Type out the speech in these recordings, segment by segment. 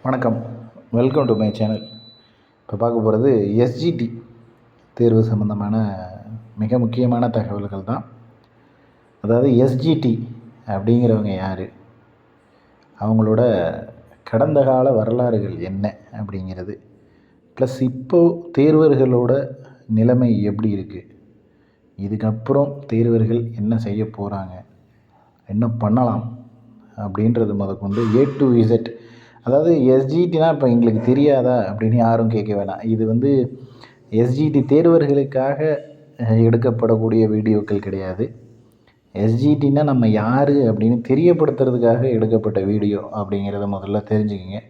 வணக்கம், welcome to my channel. இப்போ பார்க்க போகிறது எஸ்ஜிடி தேர்வு சம்மந்தமான மிக முக்கியமான தகவல்கள் தான். அதாவது எஸ்ஜிடி அப்படிங்கிறவங்க யார், அவங்களோட கடந்த கால வரலாறுகள் என்ன அப்படிங்கிறது, ப்ளஸ் இப்போது தேர்வர்களோட நிலைமை எப்படி இருக்குது, இதுக்கப்புறம் தேர்வர்கள் என்ன செய்ய போகிறாங்க, என்ன பண்ணலாம் அப்படின்றது முதற்கொண்டு A to Z. அதாவது எஸ்ஜிடினா இப்போ எங்களுக்கு தெரியாதா அப்படின்னு யாரும் கேட்க வேணாம். இது எஸ்ஜிடி தேர்வர்களுக்காக எடுக்கப்படக்கூடிய வீடியோக்கள் கிடையாது. எஸ்ஜிடினா நம்ம யார் அப்படின்னு தெரியப்படுத்துறதுக்காக எடுக்கப்பட்ட வீடியோ அப்படிங்கிறத முதல்ல தெரிஞ்சுக்கங்க.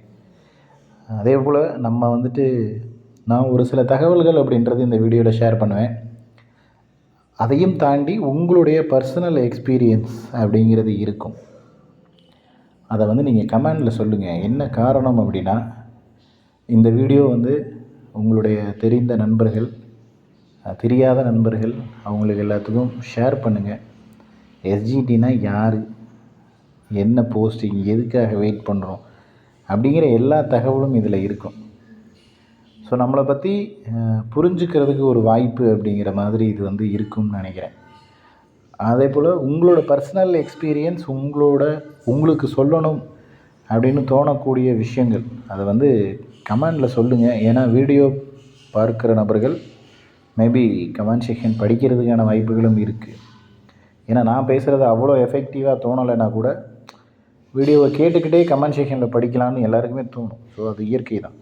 அதே போல் நான் ஒரு சில தகவல்கள் அப்படின்றது இந்த வீடியோவில் ஷேர் பண்ணுவேன். அதையும் தாண்டி உங்களுடைய பர்சனல் எக்ஸ்பீரியன்ஸ் அப்படிங்கிறது இருக்கும். அதை நீங்கள் கமெண்டில் சொல்லுங்கள். என்ன காரணம் அப்படின்னா, இந்த வீடியோ உங்களுடைய தெரிந்த நண்பர்கள், தெரியாத நண்பர்கள், அவங்களுக்கு எல்லாத்துக்கும் ஷேர் பண்ணுங்கள். எஸ்ஜிடினா யார், என்ன போஸ்டிங், எதுக்காக வெயிட் பண்ணுறோம் அப்படிங்கிற எல்லா தகவலும் இதில் இருக்கும். ஸோ நம்மளை பற்றி புரிஞ்சுக்கிறதுக்கு ஒரு வாய்ப்பு அப்படிங்கிற மாதிரி இது இருக்கும்னு நினைக்கிறேன். அதே போல் உங்களோட பர்சனல் எக்ஸ்பீரியன்ஸ் உங்களுக்கு சொல்லணும் அப்படின்னு தோணக்கூடிய விஷயங்கள் அதை கமெண்டில் சொல்லுங்கள். ஏன்னா வீடியோ பார்க்குற நபர்கள் மேபி கமெண்ட் செக்ஷன் படிக்கிறதுக்கான வாய்ப்புகளும் இருக்குது. ஏன்னா நான் பேசுகிறது அவ்வளோ எஃபெக்டிவாக தோணலைன்னா கூட வீடியோவை கேட்டுக்கிட்டே கமெண்ட் செக்ஷனில் படிக்கலான்னு எல்லாருக்குமே தோணும். ஸோ அது இயற்கை தான்.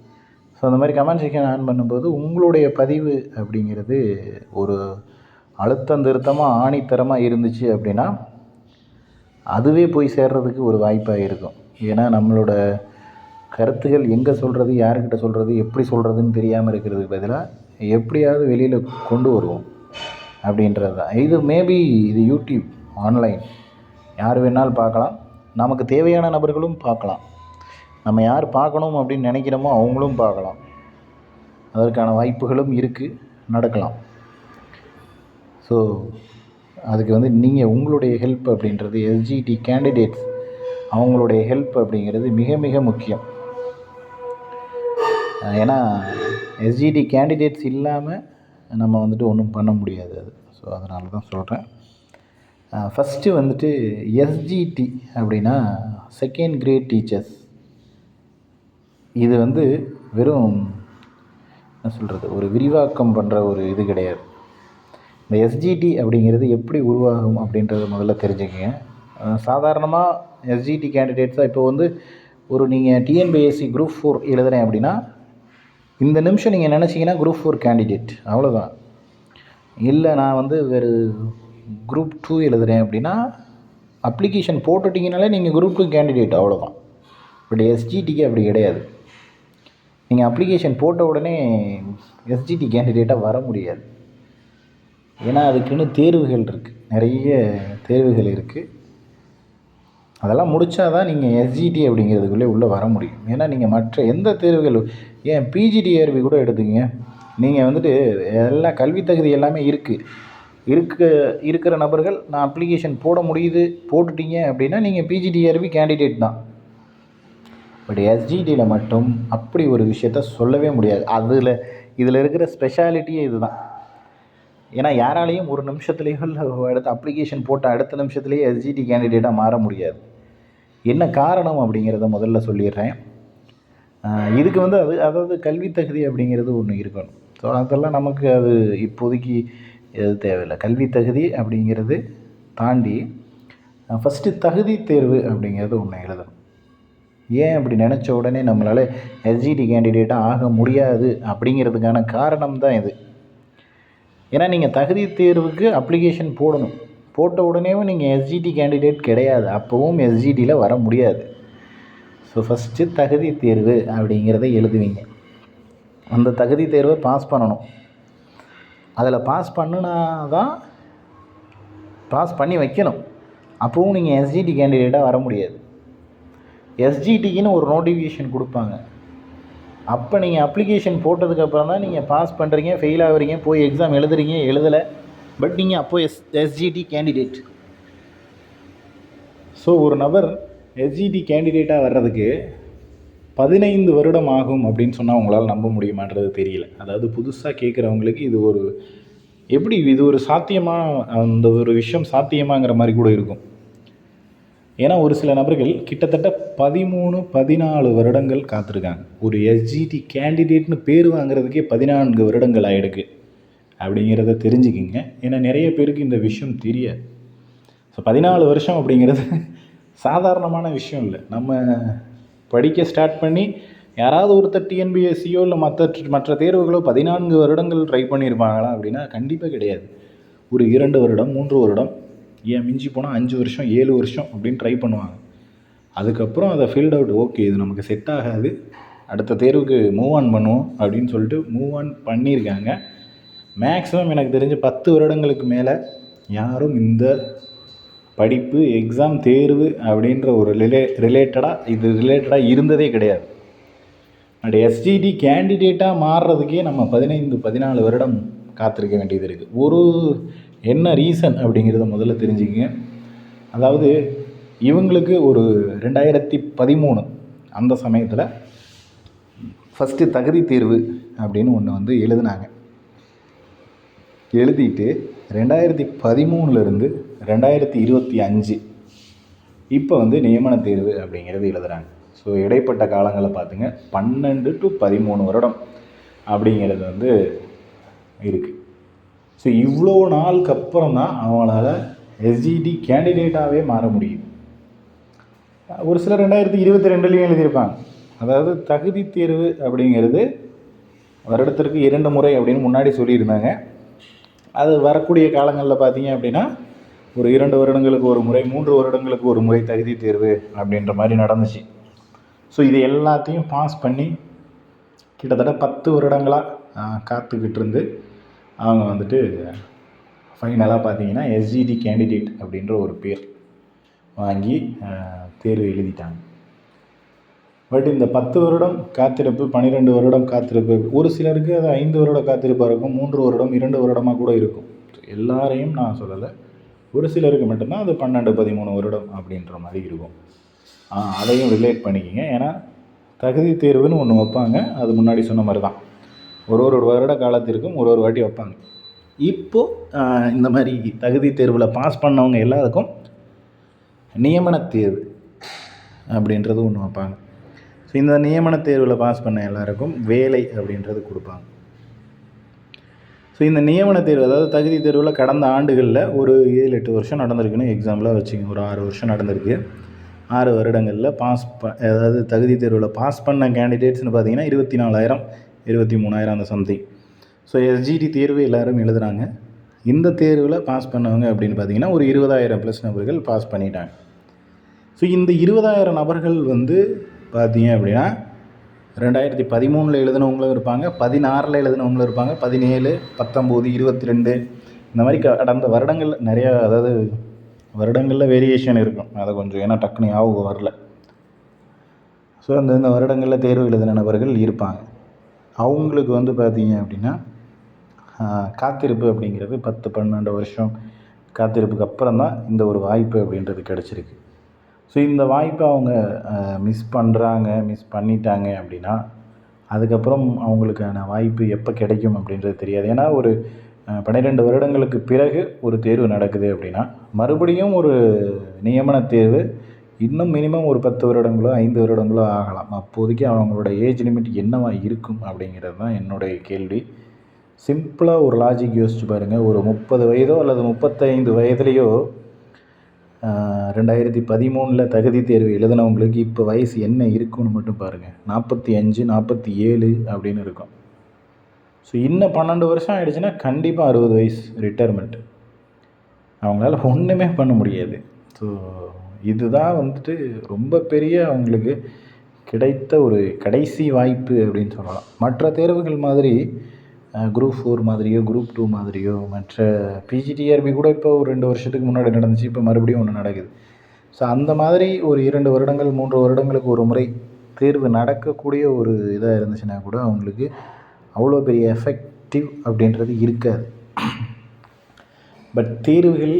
ஸோ அந்த மாதிரி கமெண்ட் செக்ஷன் ஆன் பண்ணும்போது உங்களுடைய பதிவு அப்படிங்கிறது ஒரு அழுத்தம் திருத்தமாக ஆணித்தரமாக இருந்துச்சு அப்படின்னா அதுவே போய் சேர்றதுக்கு ஒரு வாய்ப்பாக இருக்கும். ஏன்னா நம்மளோட கருத்துக்கள் எங்கே சொல்கிறது, யார்கிட்ட சொல்கிறது, எப்படி சொல்கிறதுன்னு தெரியாமல் இருக்கிறதுக்கு பதிலாக எப்படியாவது வெளியில் கொண்டு வருவோம் அப்படின்றது தான். இது யூடியூப் ஆன்லைன், யார் வேணாலும் பார்க்கலாம். நமக்கு தேவையான நபர்களும் பார்க்கலாம். நம்ம யார் பார்க்கணும் அப்படின்னு நினைக்கிறோமோ அவங்களும் பார்க்கலாம். அதற்கான வாய்ப்புகளும் இருக்குது, நடக்கலாம். ஸோ அதுக்கு நீங்கள் உங்களுடைய ஹெல்ப் அப்படின்றது எஸ்ஜிடி கேண்டிடேட்ஸ் அவங்களுடைய ஹெல்ப் அப்படிங்கிறது மிக மிக முக்கியம். ஏன்னா எஸ்ஜிடி கேண்டிடேட்ஸ் இல்லாமல் நம்ம ஒன்றும் பண்ண முடியாது. ஸோ அதனால தான் சொல்கிறேன். ஃபஸ்ட்டு எஸ்ஜிடி அப்படின்னா செகண்ட் கிரேட் டீச்சர்ஸ். இது வெறும் என்ன சொல்கிறது, ஒரு விரிவாக்கம் பண்ணுற ஒரு இது கிடையாது. இந்த எஸ்ஜிடி அப்படிங்கிறது எப்படி உருவாகும் அப்படின்றத முதல்ல தெரிஞ்சுக்கங்க. சாதாரணமாக எஸ்ஜிடி கேண்டிடேட்ஸாக இப்போ நீங்கள் டிஎன்பிஎஸ்சி குரூப் 4 எழுதுறேன் அப்படின்னா இந்த நிமிஷம் நீங்கள் நினச்சிங்கன்னா குரூப் 4 கேண்டிடேட், அவ்வளோதான். இல்லை நான் வேறு குரூப் 2 எழுதுகிறேன் அப்படின்னா அப்ளிகேஷன் போட்டுட்டிங்கனாலே நீங்கள் குரூப் 2 கேண்டிடேட், அவ்வளோதான். பட் எஸ்ஜிடிக்கு அப்படி கிடையாது. நீங்கள் அப்ளிகேஷன் போட்ட உடனே எஸ்ஜிடி கேண்டிடேட்டாக வர முடியாது. ஏன்னா அதுக்குன்னு தேர்வுகள் இருக்குது, நிறைய தேர்வுகள் இருக்குது. அதெல்லாம் முடித்தா தான் நீங்கள் எஸ்ஜிடி அப்படிங்கிறதுக்குள்ளே உள்ளே வர முடியும். ஏன்னா நீங்கள் மற்ற எந்த தேர்வுகள், ஏன் பிஜிடிஆர்பி கூட எடுத்துக்கங்க, நீங்கள் எல்லா கல்வி தகுதி எல்லாமே இருக்கிற நபர்கள் நான் அப்ளிகேஷன் போட முடியுது போட்டுட்டீங்க அப்படின்னா நீங்கள் பிஜிடிஆர்பி கேண்டிடேட் தான். பட் எஸ்ஜிடியில் மட்டும் அப்படி ஒரு விஷயத்த சொல்லவே முடியாது. இதில் இருக்கிற ஸ்பெஷாலிட்டியே இதுதான். ஏன்னா யாராலையும் ஒரு நிமிஷத்துலேயோ இல்லை அடுத்த அப்ளிகேஷன் போட்ட அடுத்த நிமிஷத்துலேயே எஸ்ஜிடி கேண்டிடேட்டாக மாற முடியாது. என்ன காரணம் அப்படிங்கிறத முதல்ல சொல்லிடுறேன். இதுக்கு அதாவது கல்வி தகுதி அப்படிங்கிறது ஒன்று இருக்கணும். ஸோ அதெல்லாம் நமக்கு அது இப்போதைக்கு எது தேவையில்லை. கல்வி தகுதி அப்படிங்கிறது தாண்டி ஃபஸ்ட்டு தகுதி தேர்வு அப்படிங்கிறது ஒன்று எழுதணும். ஏன் அப்படி நினச்ச உடனே நம்மளால் எஸ்ஜிடி கேண்டிடேட்டாக ஆக முடியாது அப்படிங்கிறதுக்கான காரணம் தான் இது. ஏன்னா நீங்கள் தகுதி தேர்வுக்கு அப்ளிகேஷன் போடணும், போட்ட உடனேவும் நீங்கள் எஸ்ஜிடி கேண்டிடேட் கிடையாது, அப்போவும் எஸ்ஜிடியில் வர முடியாது. ஸோ ஃபஸ்ட்டு தகுதி தேர்வு அப்படிங்கிறத எழுதுவீங்க. அந்த தகுதி தேர்வை பாஸ் பண்ணணும். அதில் பாஸ் பண்ணி வைக்கணும். அப்போவும் நீங்கள் எஸ்ஜிடி கேண்டிடேட்டாக வர முடியாது. எஸ்ஜிடிக்குன்னு ஒரு நோட்டிஃபிகேஷன் கொடுப்பாங்க. அப்போ நீங்கள் அப்ளிகேஷன் போட்டதுக்கப்புறம் தான் நீங்கள் பாஸ் பண்ணுறீங்க, ஃபெயில் ஆகுறீங்க, போய் எக்ஸாம் எழுதலை. பட் நீங்கள் அப்போது எஸ்ஜிடி கேண்டிடேட். ஸோ ஒரு நபர் எஸ்ஜிடி கேண்டிடேட்டாக வர்றதுக்கு 15 வருடம் ஆகும் அப்படின்னு சொன்னால் உங்களால் நம்ப முடியுமான்றது தெரியல. அதாவது புதுசாக கேட்குறவங்களுக்கு இது ஒரு எப்படி இது ஒரு சாத்தியமாக அந்த ஒரு விஷயம் சாத்தியமாங்கிற மாதிரி கூட இருக்கும். ஏன்னா ஒரு சில நபர்கள் கிட்டத்தட்ட 13-14 வருடங்கள் காத்திருக்காங்க. ஒரு எஸ்ஜிடி கேண்டிடேட்னு பேர் வாங்குறதுக்கே 14 வருடங்கள் ஆகிடுக்கு அப்படிங்கிறத தெரிஞ்சுக்கிங்க. ஏன்னா நிறைய பேருக்கு இந்த விஷயம் தெரியாது. ஸோ 14 வருஷம் அப்படிங்கிறது சாதாரணமான விஷயம் இல்லை. நம்ம படிக்க ஸ்டார்ட் பண்ணி யாராவது ஒருத்தர் டிஎன்பிஎஸ்சியோ இல்லை மற்ற தேர்வுகளோ 14 வருடங்கள் ட்ரை பண்ணியிருப்பாங்களா அப்படின்னா கண்டிப்பாக கிடையாது. ஒரு 2 வருடம் 3 வருடம், ஏன் மிஞ்சி போனால் 5 வருஷம் 7 வருஷம் அப்படின்னு ட்ரை பண்ணுவாங்க. அதுக்கப்புறம் அதை ஃபீல்ட் அவுட், ஓகே இது நமக்கு செட் ஆகாது, அடுத்த தேர்வுக்கு மூவ் ஆன் பண்ணுவோம் அப்படின்னு சொல்லிட்டு மூவ் ஆன் பண்ணியிருக்காங்க. மேக்ஸிமம் எனக்கு தெரிஞ்ச 10 வருடங்களுக்கு மேலே யாரும் இந்த படிப்பு எக்ஸாம் தேர்வு அப்படின்ற ஒரு ரிலேட்டடாக இருந்ததே கிடையாது. பட் எஸ்ஜிடி கேண்டிடேட்டாக மாறுறதுக்கே நம்ம 15-14 வருடம் காத்திருக்க வேண்டியது இருக்குது. ஒரு என்ன ரீசன் அப்படிங்கிறத முதல்ல தெரிஞ்சுக்கங்க. அதாவது இவங்களுக்கு ஒரு 2013 அந்த சமயத்தில் ஃபஸ்ட்டு தகுதி தேர்வு அப்படின்னு ஒன்று எழுதினாங்க. எழுதிட்டு 2013 2025 இப்போ நியமன தேர்வு அப்படிங்கிறது எழுதுகிறாங்க. ஸோ இடைப்பட்ட காலங்களில் பார்த்துங்க 12-13 வருடம் அப்படிங்கிறது இருக்குது. ஸோ இவ்வளோ நாளுக்கு அப்புறம் தான் அவங்களால எஸ்ஜிடி கேண்டிடேட்டாகவே மாற முடியும். ஒரு சிலர் 2022 எழுதியிருப்பாங்க. அதாவது தகுதி தேர்வு அப்படிங்கிறது வருடத்திற்கு 2 முறை அப்படின்னு முன்னாடி சொல்லியிருந்தாங்க. அது வரக்கூடிய காலங்களில் பார்த்தீங்க அப்படின்னா ஒரு 2 வருடங்களுக்கு ஒரு முறை, 3 வருடங்களுக்கு ஒரு முறை தகுதி தேர்வு அப்படின்ற மாதிரி நடந்துச்சு. ஸோ இது எல்லாத்தையும் பாஸ் பண்ணி கிட்டத்தட்ட 10 வருடங்களாக காத்துக்கிட்டு இருந்து அவங்க ஃபைனலாக பார்த்தீங்கன்னா எஸ்ஜிடி கேண்டிடேட் அப்படின்ற ஒரு பேர் வாங்கி தேர்வு எழுதிட்டாங்க. பட் இந்த 10 வருடம் காத்திருப்பு, 12 வருடம் காத்திருப்பு, ஒரு சிலருக்கு அது 5 வருட காத்திருப்பாக இருக்கும், 3 வருடம் 2 வருடமாக கூட இருக்கும். எல்லாரையும் நான் சொல்லலை, ஒரு சிலருக்கு மட்டும்தான் அது 12-13 வருடம் அப்படின்ற மாதிரி இருக்கும். அதையும் ரிலேட் பண்ணிக்கிங்க. ஏன்னா தகுதி தேர்வுன்னு ஒன்று வைப்பாங்க. அது முன்னாடி சொன்ன மாதிரி தான் ஒரு வருட காலத்திற்கும் ஒரு வாட்டி வைப்பாங்க. இப்போது இந்த மாதிரி தகுதி தேர்வில் பாஸ் பண்ணவங்க எல்லாருக்கும் நியமன தேர்வு அப்படின்றது ஒன்று வைப்பாங்க. ஸோ இந்த நியமன தேர்வில் பாஸ் பண்ண எல்லாருக்கும் வேலை அப்படின்றது கொடுப்பாங்க. ஸோ இந்த நியமன தேர்வு, அதாவது தகுதி தேர்வில் கடந்த ஆண்டுகளில் ஒரு 7-8 வருஷம் நடந்திருக்குன்னு எக்ஸாம்பிளாக வச்சுங்க. ஒரு 6 வருஷம் நடந்திருக்கு. 6 வருடங்களில் அதாவது தகுதி தேர்வில் பாஸ் பண்ண கேண்டிடேட்ஸ்னு பார்த்தீங்கன்னா 24,000 23,000 அந்த சம்திங். ஸோ எஸ்ஜிடி தேர்வு எல்லோரும் எழுதுகிறாங்க. இந்த தேர்வில் பாஸ் பண்ணவங்க அப்படின்னு பார்த்தீங்கன்னா ஒரு 20,000+ நபர்கள் பாஸ் பண்ணிட்டாங்க. ஸோ இந்த 20,000 நபர்கள் பார்த்தீங்க அப்படின்னா 2013 எழுதினவங்களும் இருப்பாங்க, 16 எழுதினவங்களும் இருப்பாங்க, 17, 19, 22 இந்த மாதிரி கடந்த வருடங்கள் நிறையா, அதாவது வருடங்களில் வேரியேஷன் இருக்கும். அதை கொஞ்சம் ஏன்னா டக்குனு ஞாபகம் வரல. ஸோ அந்த வருடங்களில் தேர்வு எழுதின நபர்கள் இருப்பாங்க. அவங்களுக்கு பார்த்தீங்க அப்படின்னா காத்திருப்பு அப்படிங்கிறது 10-12 வருஷம் காத்திருப்புக்கு அப்புறம் தான் இந்த ஒரு வாய்ப்பு அப்படின்றது கிடச்சிருக்கு. ஸோ இந்த வாய்ப்பை அவங்க மிஸ் பண்ணிட்டாங்க அப்படின்னா அதுக்கப்புறம் அவங்களுக்கான வாய்ப்பு எப்போ கிடைக்கும் அப்படின்றது தெரியாது. ஏன்னா ஒரு 12 வருடங்களுக்கு பிறகு ஒரு தேர்வு நடக்குது அப்படின்னா மறுபடியும் ஒரு நியமன தேர்வு இன்னும் மினிமம் ஒரு 10 வருடங்களோ 5 வருடங்களோ ஆகலாம். அப்போதைக்கு அவங்களோட ஏஜ் லிமிட் என்னவா இருக்கும் அப்படிங்கிறது தான் என்னுடைய கேள்வி. சிம்பிளாக ஒரு லாஜிக் யோசிச்சு பாருங்கள். ஒரு 30 வயதோ அல்லது 35 வயதுலேயோ 2013 தகுதி தேர்வு எழுதினவங்களுக்கு இப்போ வயசு என்ன இருக்குன்னு மட்டும் பாருங்கள். 45, 47 அப்படின்னு இருக்கும். ஸோ இன்னும் 12 வருஷம் ஆகிடுச்சுன்னா கண்டிப்பாக 60 வயசு ரிட்டையர்மெண்ட். அவங்களால ஒன்றுமே பண்ண முடியாது. ஸோ இதுதான் ரொம்ப பெரிய அவங்களுக்கு கிடைத்த ஒரு கடைசி வாய்ப்பு அப்படின்னு சொல்லலாம். மற்ற தேர்வுகள் மாதிரி குரூப் 4 மாதிரியோ குரூப் 2 மாதிரியோ மற்ற பிஜிடிஆர்பி கூட இப்போ ஒரு 2 வருஷத்துக்கு முன்னாடி நடந்துச்சு, இப்போ மறுபடியும் ஒன்று நடக்குது. ஸோ அந்த மாதிரி ஒரு 2 வருடங்கள் 3 வருடங்களுக்கு ஒரு முறை தேர்வு நடக்கக்கூடிய ஒரு இதாக இருந்துச்சுன்னா கூட அவங்களுக்கு அவ்வளோ பெரிய எஃபெக்டிவ் அப்படின்றது இருக்காது. பட் தேர்வுகள்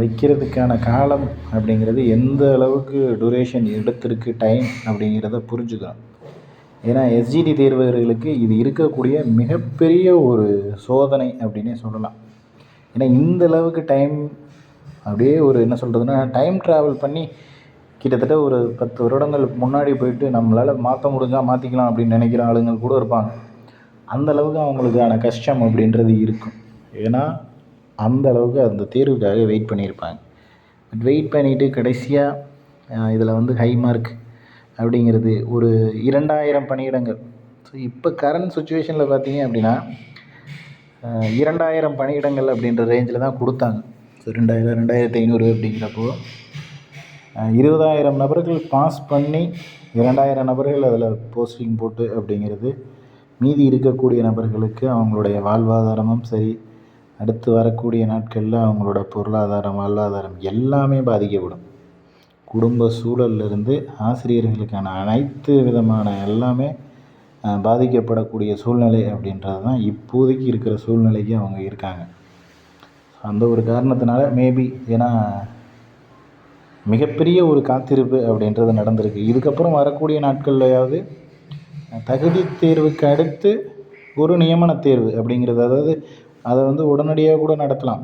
வைக்கிறதுக்கான காலம் அப்படிங்கிறது எந்த அளவுக்கு டூரேஷன் எடுத்திருக்கு டைம் அப்படிங்கிறத புரிஞ்சுக்கணும். ஏன்னா எஸ்ஜிடி தேர்வர்களுக்கு இது இருக்கக்கூடிய மிகப்பெரிய ஒரு சோதனை அப்படின்னே சொல்லலாம். ஏன்னா இந்த அளவுக்கு டைம் அப்படியே ஒரு என்ன சொல்கிறதுன்னா டைம் ட்ராவல் பண்ணி கிட்டத்தட்ட ஒரு 10 வருடங்கள் முன்னாடி போயிட்டு நம்மளால் மாற்ற முடிஞ்சால் மாற்றிக்கலாம் அப்படின்னு நினைக்கிற ஆளுங்கள் கூட இருப்பாங்க. அந்த அளவுக்கு அவங்களுக்கான கஷ்டம் அப்படின்றது இருக்கும். ஏன்னா அந்த அளவுக்கு அந்த தேர்வுக்காக வெயிட் பண்ணியிருப்பாங்க. பட் வெயிட் பண்ணிவிட்டு கடைசியாக இதில் வந்து ஹை மார்க் அப்படிங்கிறது ஒரு 2000 பணியிடங்கள். ஸோ இப்போ கரண்ட் சுச்சுவேஷனில் பார்த்தீங்க அப்படின்னா 2000 பணியிடங்கள் அப்படின்ற ரேஞ்சில் தான் கொடுத்தாங்க. ஸோ 2000 2500 அப்படிங்கிறப்போ 20,000 நபர்கள் பாஸ் பண்ணி 2000 நபர்கள் அதில் போஸ்டிங் போட்டு அப்படிங்கிறது மீதி இருக்கக்கூடிய நபர்களுக்கு அவங்களுடைய வாழ்வாதாரமும் சரி, அடுத்து வரக்கூடிய நாட்களில் அவங்களோட பொருளாதாரம், வாழ்வாதாரம் எல்லாமே பாதிக்கப்படும். குடும்ப சூழல்லிருந்து ஆசிரியர்களுக்கான அனைத்து விதமான எல்லாமே பாதிக்கப்படக்கூடிய சூழ்நிலை அப்படின்றது தான் இப்போதைக்கு இருக்கிற சூழ்நிலைக்கு அவங்க இருக்காங்க. அந்த ஒரு காரணத்தினால மேபி ஏன்னா மிகப்பெரிய ஒரு காத்திருப்பு அப்படின்றது நடந்திருக்கு. இதுக்கப்புறம் வரக்கூடிய நாட்கள்லையாவது தகுதி தேர்வுக்கு அடுத்து ஒரு நியமன தேர்வு அப்படிங்கிறது, அதாவது அதை வந்து உடனடியாக கூட நடத்தலாம்.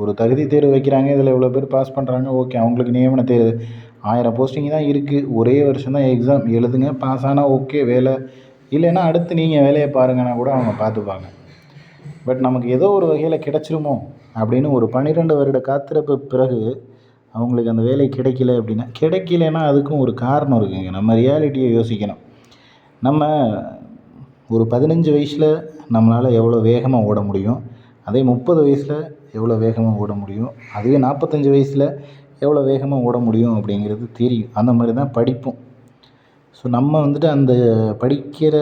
ஒரு தகுதி தேர்வு வைக்கிறாங்க, இதில் இவ்வளோ பேர் பாஸ் பண்ணுறாங்க, ஓகே, அவங்களுக்கு நியமன தேர்வு 1000 போஸ்டிங் தான் இருக்குது, ஒரே வருஷம் தான் எக்ஸாம் எழுதுங்க, பாஸ் ஆனால் ஓகே வேலை, இல்லைன்னா அடுத்து நீங்கள் வேலையை பாருங்கன்னா கூட அவங்க பார்த்துப்பாங்க. பட் நமக்கு ஏதோ ஒரு வகையில் கிடச்சிருமோ அப்படின்னு ஒரு 12 வருட காத்திருப்பு பிறகு அவங்களுக்கு அந்த வேலை கிடைக்கல அப்படின்னா, கிடைக்கலன்னா அதுக்கும் ஒரு காரணம் இருக்குங்க. நம்ம ரியாலிட்டியை யோசிக்கணும். நம்ம ஒரு 15 வயசில் நம்மளால் எவ்வளோ வேகமாக ஓட முடியும், அதே 30 வயசில் எவ்வளோ வேகமாக ஓட முடியும், அதுவே 45 வயசில் எவ்வளோ வேகமாக ஓட முடியும் அப்படிங்கிறது தெரியும். அந்த மாதிரி தான் படிப்பும். ஸோ நம்ம வந்துட்டு அந்த படிக்கிற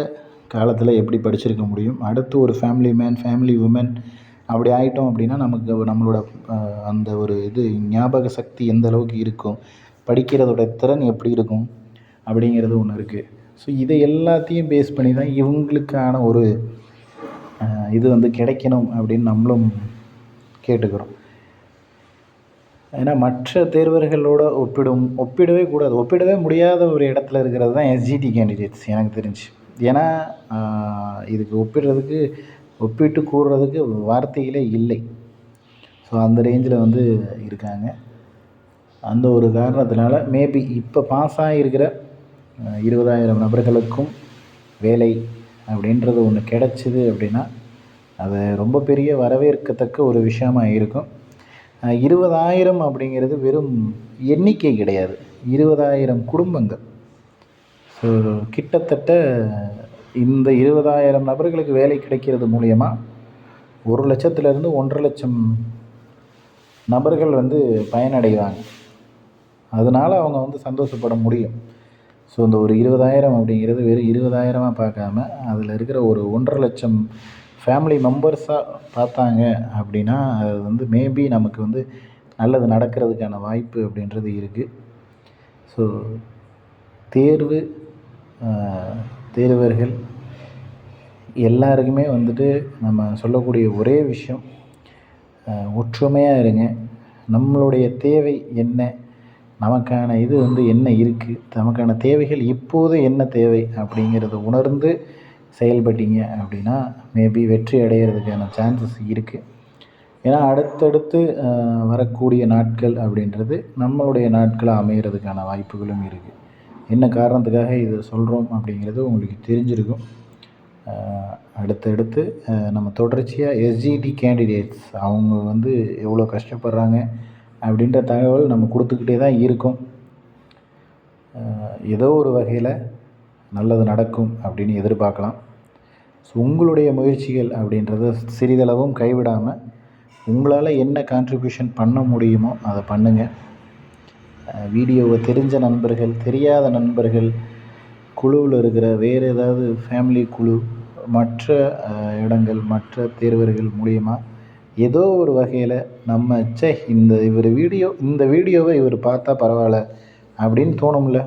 காலத்தில் எப்படி படிச்சிருக்க முடியும், அடுத்து ஒரு ஃபேமிலி மேன், ஃபேமிலி உமன் அப்படி ஆகிட்டோம் அப்படின்னா நமக்கு நம்மளோட அந்த ஒரு ஞாபக சக்தி எந்த அளவுக்கு இருக்கும், படிக்கிறதோட திறன் எப்படி இருக்கும் அப்படிங்கிறது ஒன்று இருக்குது. ஸோ இதை எல்லாத்தையும் பேஸ் பண்ணி தான் இவங்களுக்கான ஒரு இது கிடைக்கணும் அப்படின்னு நம்மளும் கேட்டுக்கிறோம். ஏன்னா மற்ற தேர்வர்களோட ஒப்பிடவே கூடாது, ஒப்பிடவே முடியாத ஒரு இடத்துல இருக்கிறது தான் எஸ்ஜிடி கேண்டிடேட்ஸ் எனக்கு தெரிஞ்சு. ஏன்னா இதுக்கு ஒப்பிட்டு கூறுறதுக்கு வார்த்தைகளே இல்லை. ஸோ அந்த ரேஞ்சில் இருக்காங்க. அந்த ஒரு காரணத்தினால மேபி இப்போ பாஸ் ஆகியிருக்கிற 20,000 நபர்களுக்கும் வேலை அப்படின்றது ஒன்று கிடச்சிது அப்படின்னா அது ரொம்ப பெரிய வரவேற்கத்தக்க ஒரு விஷயமாக இருக்கும். 20,000 அப்படிங்கிறது வெறும் எண்ணிக்கை கிடையாது, 20,000 குடும்பங்கள். ஸோ கிட்டத்தட்ட இந்த 20,000 நபர்களுக்கு வேலை கிடைக்கிறது மூலயமா 1,00,000 1,50,000 நபர்கள் பயனடைவாங்க. அதனால் அவங்க சந்தோஷப்பட முடியும். ஸோ இந்த ஒரு 20,000 அப்படிங்கிறது வெறும் 20,000 பார்க்காம அதில் இருக்கிற ஒரு 1,50,000 ஃபேமிலி மெம்பர்ஸாக பார்த்தாங்க அப்படின்னா அது மேபி நமக்கு நல்லது நடக்கிறதுக்கான வாய்ப்பு அப்படின்றது இருக்குது. ஸோ தேர்வர்கள் எல்லாருக்குமே நம்ம சொல்லக்கூடிய ஒரே விஷயம், ஒற்றுமையாக இருங்க. நம்மளுடைய தேவை என்ன, நமக்கான இது என்ன இருக்குது, நமக்கான தேவைகள் இப்போது என்ன தேவை அப்படிங்கிறத உணர்ந்து செயல்பட்டீங்க அப்படின்னா மேபி வெற்றி அடைகிறதுக்கான சான்சஸ் இருக்குது. ஏன்னா அடுத்தடுத்து வரக்கூடிய நாட்கள் அப்படின்றது நம்மளுடைய நாட்களாக அமைகிறதுக்கான வாய்ப்புகளும் இருக்குது. என்ன காரணத்துக்காக இதை சொல்கிறோம் அப்படிங்கிறது உங்களுக்கு தெரிஞ்சிருக்கும். அடுத்தடுத்து நம்ம தொடர்ச்சியாக எஸ்ஜிடி கேண்டிடேட்ஸ் அவங்க எவ்வளோ கஷ்டப்படுறாங்க அப்படின்ற தகவல் நம்ம கொடுத்துக்கிட்டே தான் இருக்கோம். ஏதோ ஒரு வகையில் நல்லது நடக்கும் அப்படின்னு எதிர்பார்க்கலாம். ஸோ உங்களுடைய முயற்சிகள் அப்படின்றத சிறிதளவும் கைவிடாமல் உங்களால் என்ன கான்ட்ரிபியூஷன் பண்ண முடியுமோ அதை பண்ணுங்கள். வீடியோவை தெரிஞ்ச நண்பர்கள், தெரியாத நண்பர்கள், குழுவில் இருக்கிற வேறு ஏதாவது ஃபேமிலி குழு, மற்ற இடங்கள், மற்ற தேர்வர்கள் மூலிமா ஏதோ ஒரு வகையில் நம்ம இந்த வீடியோவை இவர் பார்த்தா பரவாயில்ல அப்படின்னு தோணும்ல,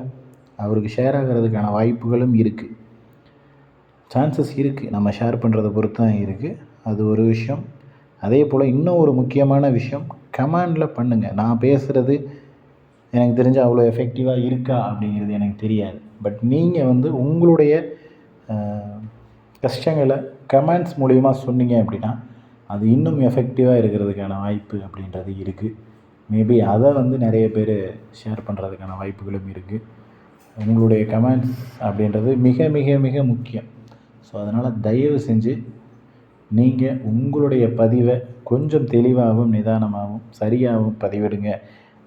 அவருக்கு ஷேர் ஆகிறதுக்கான வாய்ப்புகளும் இருக்குது, சான்சஸ் இருக்குது. நம்ம ஷேர் பண்ணுறதை பொறுத்து தான் இருக்குது. அது ஒரு விஷயம். அதே போல் இன்னும் ஒரு முக்கியமான விஷயம், கமெண்டில் பண்ணுங்கள். நான் பேசுகிறது எனக்கு தெரிஞ்ச அவ்வளோ எஃபெக்டிவாக இருக்கா அப்படிங்கிறது எனக்கு தெரியாது. பட் நீங்கள் உங்களுடைய கஷ்டங்களை கமெண்ட்ஸ் மூலிமா சொன்னீங்க அப்படின்னா அது இன்னும் எஃபெக்டிவாக இருக்கிறதுக்கான வாய்ப்பு அப்படின்றது இருக்குது. மேபி அதை நிறைய பேர் ஷேர் பண்ணுறதுக்கான வாய்ப்புகளும் இருக்குது. உங்களுடைய கமெண்ட்ஸ் அப்படின்றது மிக மிக மிக முக்கியம். ஸோ அதனால் தயவு செஞ்சு நீங்கள் உங்களுடைய பதிவை கொஞ்சம் தெளிவாகவும் நிதானமாகவும் சரியாகவும் பதிவிடுங்க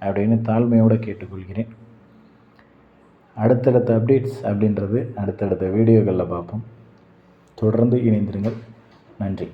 அப்படின்னு தாழ்மையோடு கேட்டுக்கொள்கிறேன். அடுத்தடுத்த அப்டேட்ஸ் அப்படின்றது அடுத்தடுத்த வீடியோக்களில் பார்ப்போம். தொடர்ந்து இணைந்திருங்கள். நன்றி.